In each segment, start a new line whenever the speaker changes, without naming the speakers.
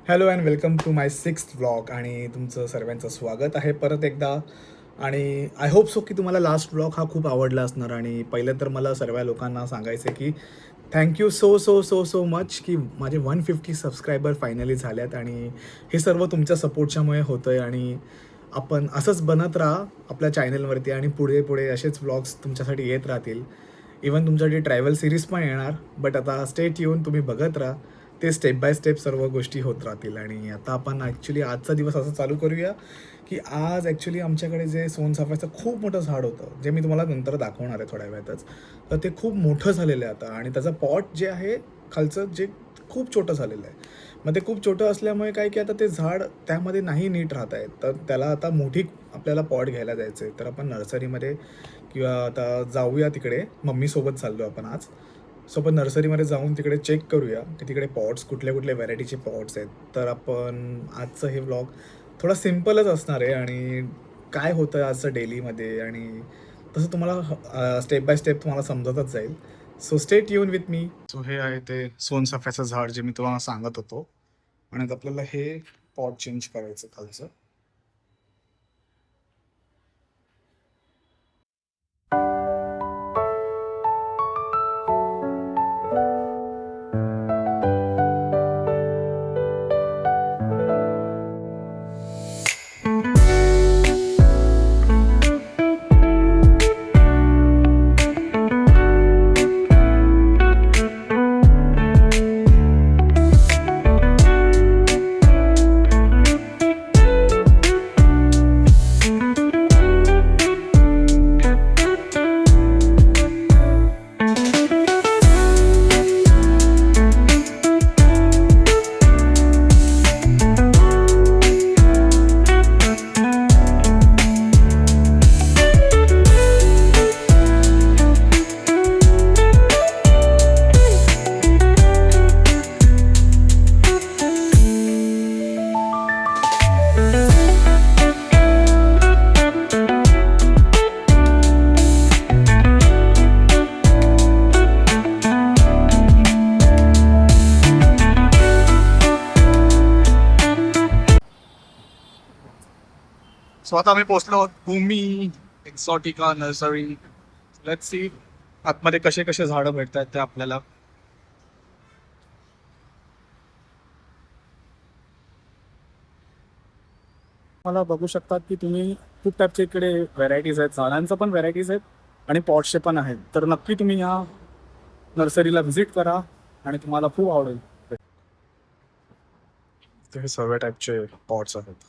Hello and welcome to my 6th vlog आणि तुमचं सर्वांचं स्वागत आहे परत एकदा. आणि आय होप सो की तुम्हाला लास्ट व्लॉग हा खूप आवडला असणार. आणि पहिलं तर मला सर्व लोकांना सांगायचं आहे की thank you so so so so much की माझे 150 सबस्क्रायबर फायनली झाल्यात. आणि हे सर्व तुमच्या सपोर्टच्यामुळे होतं आहे. आणि आपण असंच बनत राहा आपल्या चॅनलवरती आणि पुढे पुढे असेच व्लॉग्स तुमच्यासाठी येत राहतील. इवन तुमच्यासाठी ट्रॅव्हल सिरीज पण येणार. बट आता स्टेट येऊन तुम्ही बघत राहा, ते स्टेप बाय स्टेप सर्व गोष्टी होत राहतील. आणि आता आपण ॲक्च्युली आजचा दिवस असं चालू करूया की आज ॲक्च्युली आमच्याकडे जे सोनचाफ्याचं खूप मोठं झाड होतं, जे मी तुम्हाला नंतर दाखवणार आहे थोड्या वेळातच. तर ते खूप मोठं झालेलं आहे आता. आणि त्याचं पॉट जे आहे खालचं, जे खूप छोटं झालेलं आहे. मग ते खूप छोटं असल्यामुळे काय की आता ते झाड त्यामध्ये नाही नीट राहत आहे. तर त्याला आता मोठी आपल्याला पॉट घ्यायला जायचं आहे. तर आपण नर्सरीमध्ये किंवा आता जाऊया तिकडे. मम्मीसोबत चाललो आपण आज. सो आपण नर्सरीमध्ये जाऊन तिकडे चेक करूया की तिकडे पॉट्स कुठल्या कुठल्या व्हरायटीचे पॉट्स आहेत. तर आपण आजचं हे व्लॉग थोडा सिम्पलच असणार आहे. आणि काय होतं आजचं डेलीमध्ये आणि तसं तुम्हाला स्टेप बाय स्टेप तुम्हाला समजतच जाईल. So stay tune with me. So हे आहे ते सोनचाफ्याचं झाड जे मी तुम्हाला सांगत होतो. आणि आता आपल्याला हे पॉट चेंज करायचं खालचं. सो आता आम्ही पोहोचलो आहोत भूमी एक्झॉटिका नर्सरी. लेट्स सी आतमध्ये कसे कसे झाडं भेटत आहेत ते आपल्याला. मला बघू शकतात की तुम्ही खूप टाईपचे इकडे व्हरायटीज आहेत. झाडांचं पण व्हरायटीज आहेत आणि पॉट्सचे पण आहेत. तर नक्की तुम्ही ह्या नर्सरीला व्हिजिट करा आणि तुम्हाला खूप आवडेल. हे सर्व टाईपचे पॉट्स आहेत.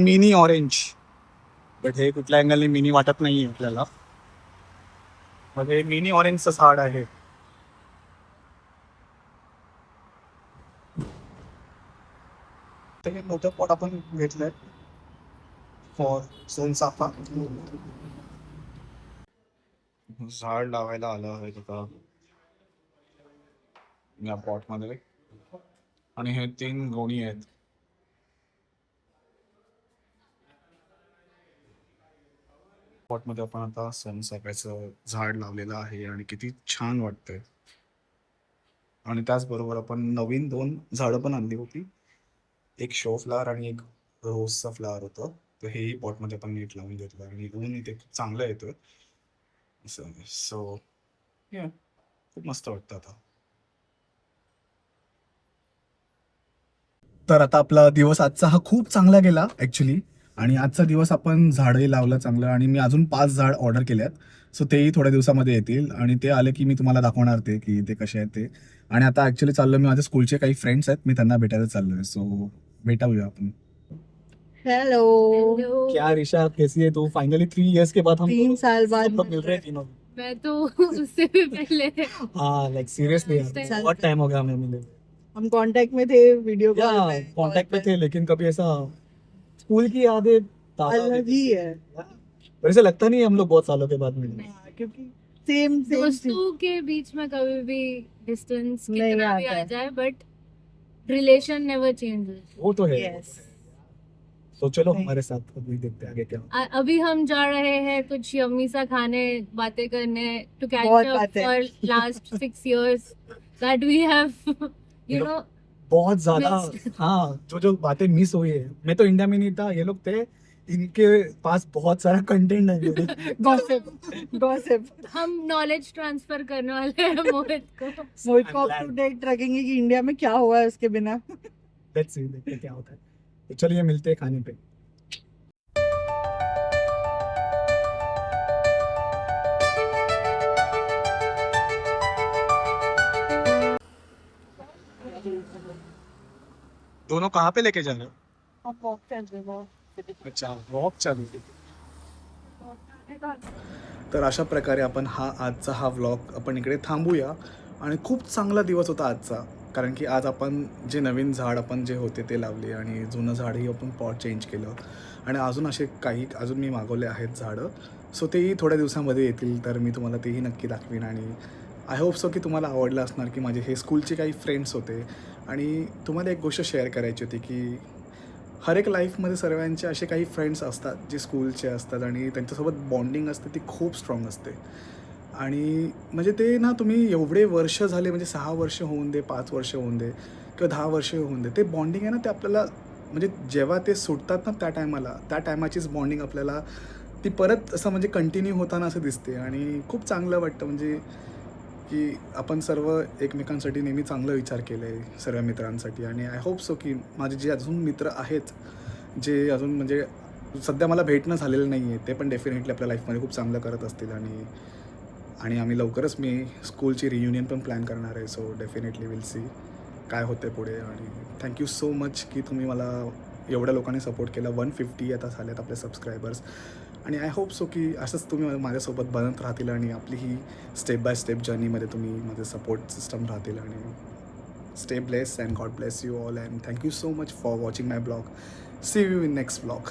Mini orange. बट हे कुठल्या अँगलने मिनी वाटत नाहीये आपल्याला. म्हणजे मिनी ऑरेंजचं झाड आहे. ते मोठं पॉट आपण घेतलंय फॉर सोनचाफा. झाड लावायला आलं आहे तिथं या पॉट मध्ये. आणि हे 3 गोणी आहेत. पॉट मध्ये आपण आता सोनचाफ्याचं झाड लावलेलं आहे आणि किती छान वाटतंय. आणि त्याचबरोबर आपण नवीन 2 झाडं पण आणली होती. एक शो फ्लावर आणि एक रोजचा फ्लावर होतं. तर हेही पॉटमध्ये आपण नीट लावून घेतलं आणि ऊन इथे खूप चांगलं येतं. सो या खूप मस्त वाटतं आता. तर आता आपला दिवस आजचा हा खूप चांगला गेला ॲक्च्युली. आणि आजचा दिवस आपण झाडही लावलं चांगलं. आणि मी अजून 5 झाड ऑर्डर केल्यात. सो तेही थोड्या दिवसामध्ये येतील आणि ते आले की मी तुम्हाला दाखवणार ते की ते कसे आहेत ते. आणि आता ॲक्च्युली चाललो मी, माझ्या स्कूलचे काही फ्रेंड्स आहेत, मी त्यांना भेटायला चाललो आहे. सो भेटाऊया अपन.
हेलो.
क्या ऋषा कैसी है तू? फाइनली 3 इयर्स के बाद हम
3 साल बाद
हम लोग मिल रहे हैं तीनों.
मैं तो उससे भी पहले
हाँ लाइक सीरियसली
Time.
बहुत टाइम हो गया हमें मिले.
हम कांटेक्ट में थे, वीडियो
या
कॉल पे.
कांटेक्ट में थे लेकिन कभी ऐसा स्कूल की यादें ताज़ा
अलग ही है.
वैसे लगता नहीं है हम लोग बहुत सालों के बाद मिले.
हाँ, क्योंकि सेम
दोस्तों के बीच में कभी भी डिस्टेंस
नहीं
कितना भी
आता
आ
है.
जाए बट रिलेशन नेवर चेंजेस.
वो तो है.
यस.
तो चलो
नहीं.
हमारे साथ अभी देखते हैं आगे क्या होता
अभी हम जा रहे हैं कुछ यम्मी सा खाने, बातें करने टू
बहुत
कैच अप
बातें.
For last 6 years that we have you know
है. बहुत ज्यादा. हाँ जो बातें मिस हुई है. मैं तो इंडिया में नहीं था, ये लोग थे. इनके पास बहुत सारा कंटेंट है.
गॉसिप.
हम नॉलेज ट्रांसफर करने वाले हैं मोहित को.
मोहित को अप टू डेट रखेंगे कि इंडिया में क्या हुआ है उसके बिना.
लेट्स सी देखते हैं क्या होता है. तो चलिए मिलते हैं खाने पे. दोनों कहाँ पे लेके जा रहे हो? अच्छा वॉक चालू. तर अशा प्रकारे आपण आजचा हा व्लॉग आपण इकडे थांबूया. आणि खूप चांगला दिवस होता आजचा, कारण की आज आपण जे नवीन झाड आपण जे होते ते लावले आणि जुनं झाडही आपण पॉट चेंज केलं. आणि अजून असे काही अजून मी मागवले आहेत झाडं. सो तेही थोड्या दिवसामध्ये येतील, तर मी तुम्हाला तेही नक्की दाखवीन. आणि आय होप सो की तुम्हाला आवडलं असणार की माझे हे स्कूलचे काही फ्रेंड्स होते. आणि तुम्हाला एक गोष्ट शेअर करायची होती की हर एक लाईफमध्ये सर्वांचे असे काही फ्रेंड्स असतात जे स्कूलचे असतात आणि त्यांच्यासोबत बॉन्डिंग असते ती खूप स्ट्रॉंग असते. आणि म्हणजे ते ना तुम्ही एवढे वर्ष झाले, म्हणजे 6 वर्ष होऊन दे, 5 वर्ष होऊन दे किंवा 10 वर्ष होऊन दे, ते बॉन्डिंग आहे ना ते आपल्याला म्हणजे जेव्हा ते सुटतात ना त्या टायमाचीच बॉन्डिंग आपल्याला ती परत असं म्हणजे कंटिन्यू होताना असं दिसते. आणि खूप चांगलं वाटतं म्हणजे की आपण सर्व एकमेकांसाठी नेहमी चांगलं विचार केलं आहे सर्व मित्रांसाठी. आणि आय होप सो की माझे जे अजून मित्र आहेत जे अजून म्हणजे सध्या मला भेटणं झालेलं नाही आहे, ते पण डेफिनेटली आपल्या लाईफमध्ये खूप चांगलं करत असतील. आणि आम्ही लवकरच मी स्कूलची रियुनियन पण प्लॅन करणार आहे. सो डेफिनेटली विल सी काय होते पुढे. आणि थँक्यू सो मच की तुम्ही मला एवढ्या लोकांनी सपोर्ट केला. 150 आता झालेत आपले सबस्क्रायबर्स. आणि आय होप सो की असंच तुम्ही माझ्यासोबत बनत राहतील आणि आपली ही स्टेप बाय स्टेप जर्नीमध्ये तुम्ही माझे सपोर्ट सिस्टम राहतील. आणि stay bless and God bless you all. And thank you so much for watching my blog. See you in next blog.